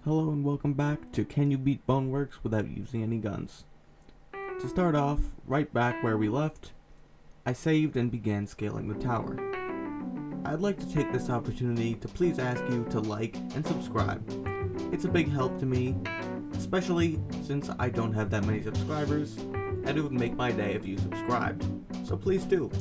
Hello and welcome back to Can You Beat Boneworks Without Using Any Guns? To start off, right back where we left, I saved and began scaling the tower. I'd like to take this opportunity to please ask you to like and subscribe. It's a big help to me, especially since I don't have that many subscribers, and it would make my day if you subscribed, so please do.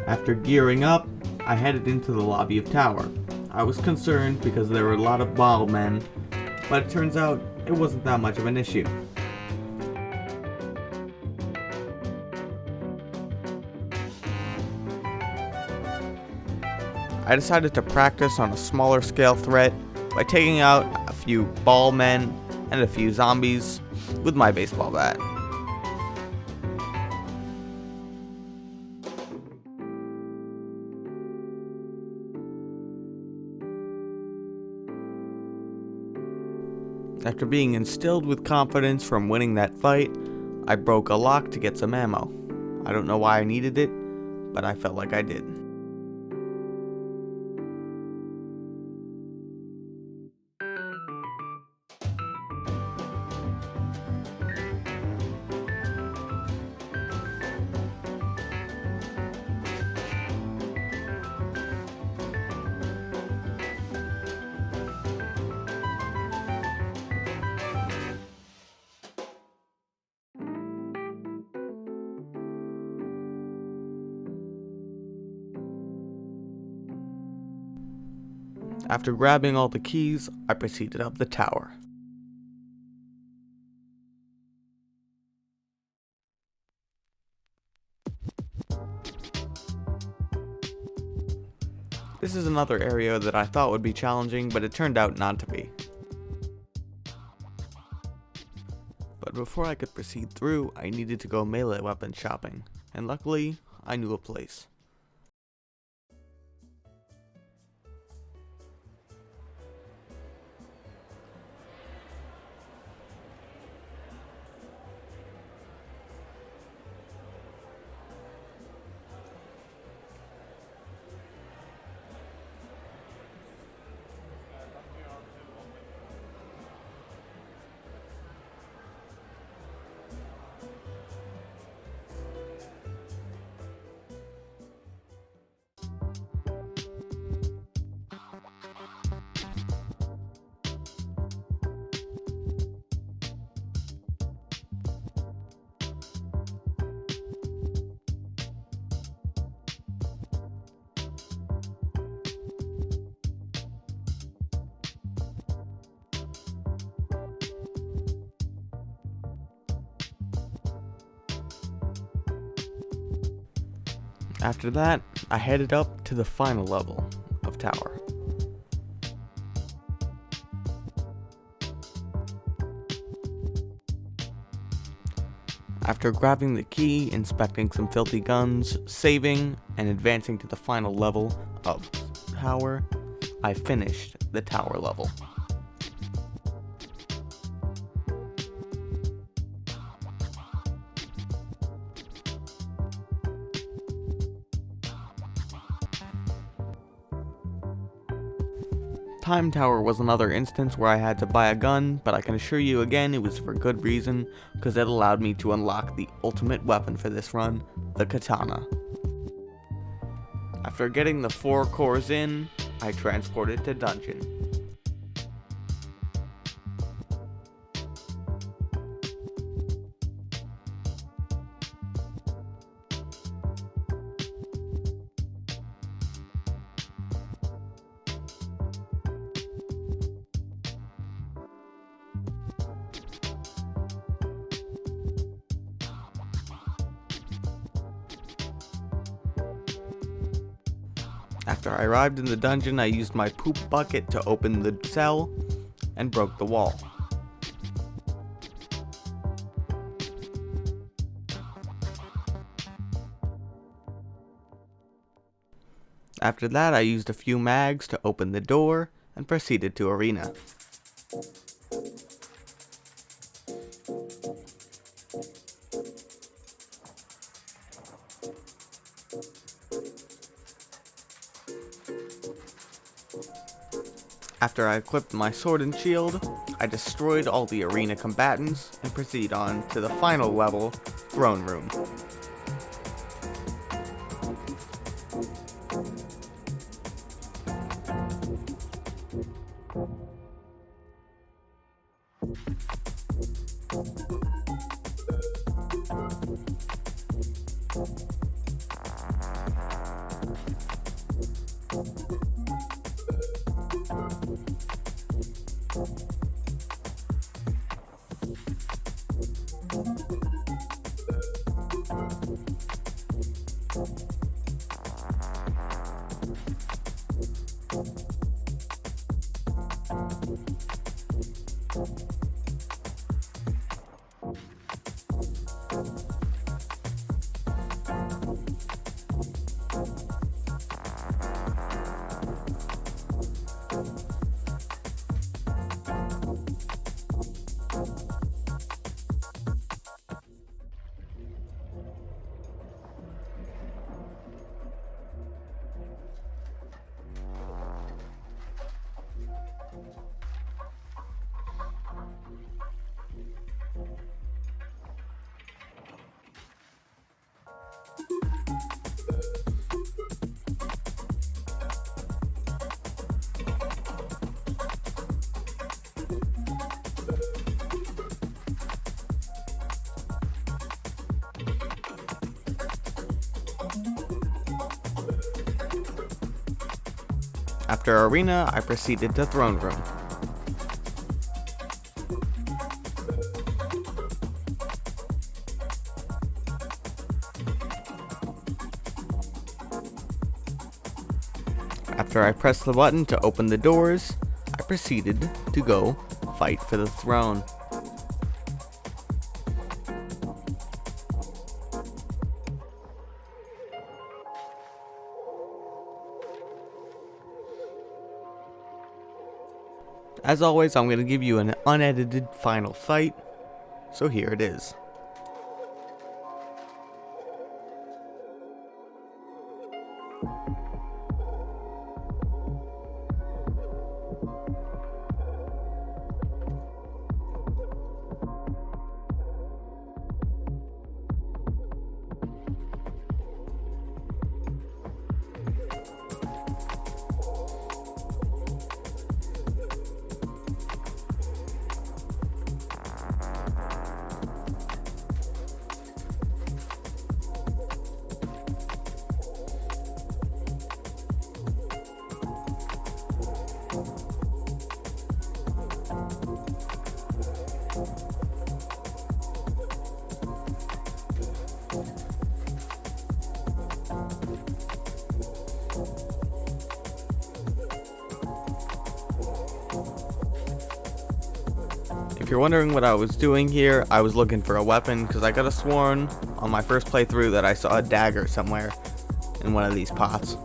After gearing up, I headed into the lobby of tower. I was concerned because there were a lot of ballmen, but it turns out it wasn't that much of an issue. I decided to practice on a smaller scale threat by taking out a few ballmen and a few zombies with my baseball bat. After being instilled with confidence from winning that fight, I broke a lock to get some ammo. I don't know why I needed it, but I felt like I did. After grabbing all the keys, I proceeded up the tower. This is another area that I thought would be challenging, but it turned out not to be. But before I could proceed through, I needed to go melee weapon shopping, and luckily, I knew a place. After that, I headed up to the final level of tower. After grabbing the key, inspecting some filthy guns, saving, and advancing to the final level of tower, I finished the tower level. Time Tower was another instance where I had to buy a gun, but I can assure you again it was for good reason, because it allowed me to unlock the ultimate weapon for this run, the katana. After getting the 4 cores in, I transported to dungeon. After I arrived in the dungeon, I used my poop bucket to open the cell and broke the wall. After that, I used a few mags to open the door and proceeded to arena. After I equipped my sword and shield, I destroyed all the arena combatants and proceed on to the final level, Throne Room. After Arena, I proceeded to Throne Room. After I pressed the button to open the doors, I proceeded to go fight for the throne. As always, I'm going to give you an unedited final fight, so here it is. If you're wondering what I was doing here, I was looking for a weapon because I could have sworn on my first playthrough that I saw a dagger somewhere in one of these pots.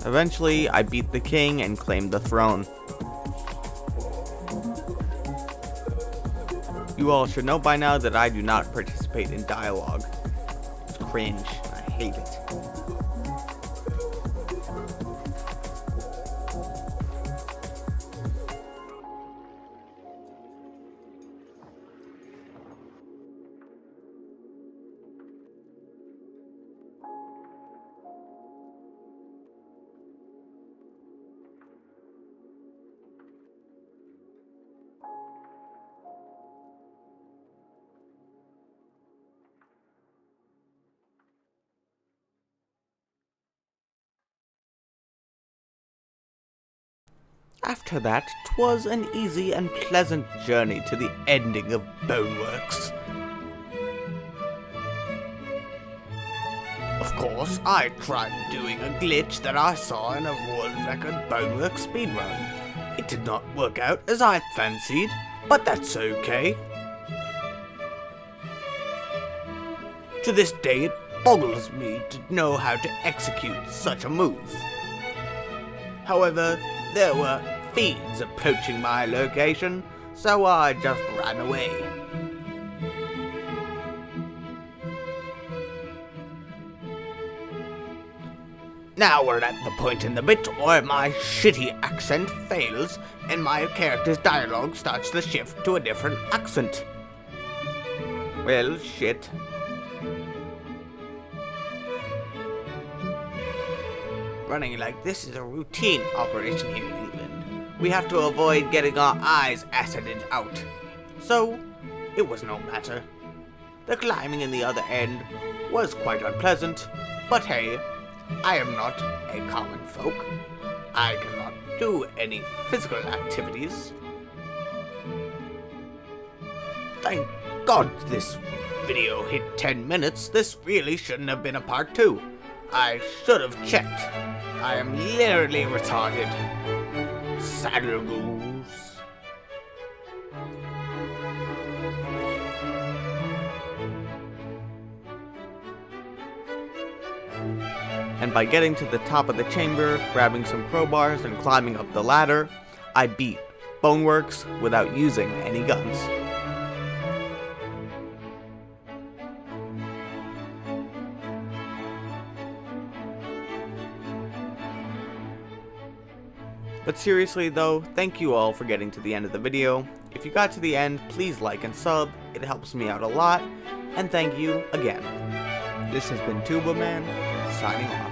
Eventually, I beat the king and claimed the throne. You all should know by now that I do not participate in dialogue. It's cringe. I hate it. After that, 'twas an easy and pleasant journey to the ending of Boneworks. Of course, I tried doing a glitch that I saw in a world record Boneworks speedrun. It did not work out as I fancied, but that's okay. To this day, it boggles me to know how to execute such a move. However, There were fiends approaching my location, so I just ran away. Now we're at the point in the bit where my shitty accent fails and my character's dialogue starts to shift to a different accent. Well, shit. Running like this is a routine operation here in England. We have to avoid getting our eyes acided out. So, it was no matter. The climbing in the other end was quite unpleasant, but hey, I am not a common folk. I cannot do any physical activities. Thank God this video hit 10 minutes. This really shouldn't have been a part 2. I should have checked. I am literally retarded. Saddle goose. And by getting to the top of the chamber, grabbing some crowbars and climbing up the ladder, I beat Boneworks without using any guns. But seriously though, thank you all for getting to the end of the video. If you got to the end, please like and sub, it helps me out a lot, and thank you again. This has been Tuba Man, signing off.